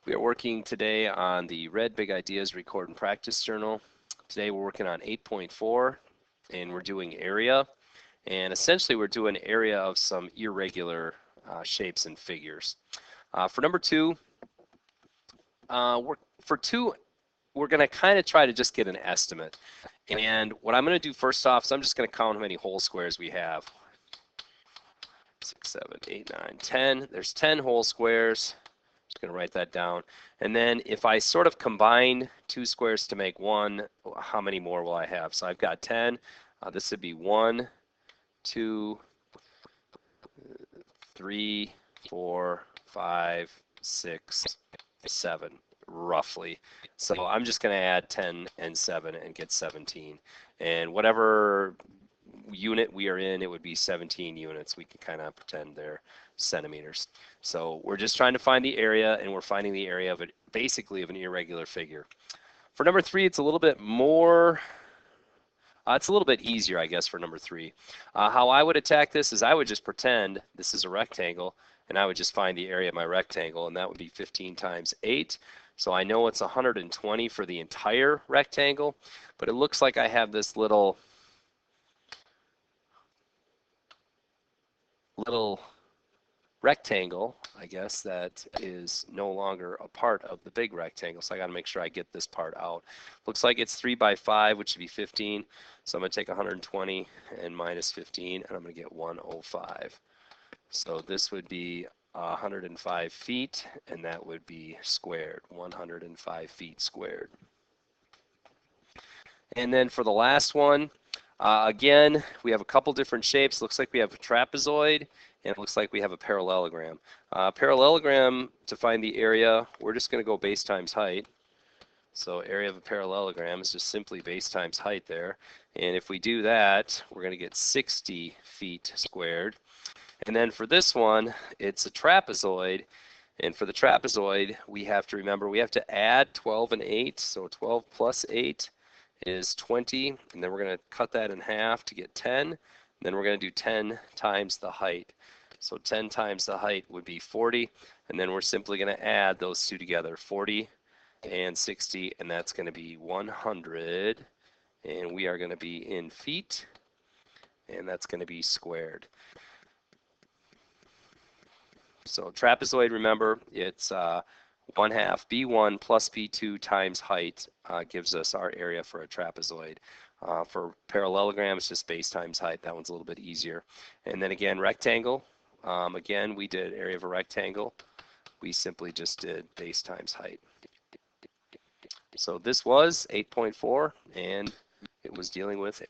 We are working today on the Red Big Ideas Record and Practice Journal. Today we're working on 8.4 and we're doing area. And essentially we're doing area of some irregular shapes and figures. For number two, we're going to kind of try to just get an estimate. And what I'm going to do first off is I'm just going to count how many whole squares we have. 6, 7, 8, 9, 10. There's 10 whole squares. Just going to write that down. And then if I sort of combine two squares to make one, how many more will I have? So I've got 10. This would be 1, 2, 3, 4, 5, 6, 7, roughly. So I'm just going to add 10 and 7 and get 17. And whatever unit we are in, it would be 17 units. We can kind of pretend they're centimeters. So we're just trying to find the area, and we're finding the area of it, basically of an irregular figure. For number 3, it's a little bit more, it's a little bit easier, I guess, for number 3. How I would attack this is I would just pretend this is a rectangle, and I would just find the area of my rectangle, and that would be 15 times 8. So I know it's 120 for the entire rectangle, but it looks like I have this little rectangle, I guess, that is no longer a part of the big rectangle. So I got to make sure I get this part out. Looks like it's 3 by 5, which would be 15. So I'm going to take 120 and minus 15, and I'm going to get 105. So this would be 105 feet, and that would be squared, 105 feet squared. And then for the last one, again, we have a couple different shapes. Looks like we have a trapezoid, and it looks like we have a parallelogram. Parallelogram, to find the area, we're just going to go base times height. So area of a parallelogram is just simply base times height there. And if we do that, we're going to get 60 feet squared. And then for this one, it's a trapezoid. And for the trapezoid, we have to remember we have to add 12 and 8. So 12 plus 8 is 20. And then we're going to cut that in half to get 10. And then we're going to do 10 times the height. So 10 times the height would be 40. And then we're simply going to add those two together, 40 and 60. And that's going to be 100. And we are going to be in feet. And that's going to be squared. So trapezoid, remember, it's 1/2 B1 plus B2 times height gives us our area for a trapezoid. For parallelogram, it's just base times height. That one's a little bit easier. And then again, rectangle. Again, we did area of a rectangle. We simply just did base times height. So this was 8.4, and it was dealing with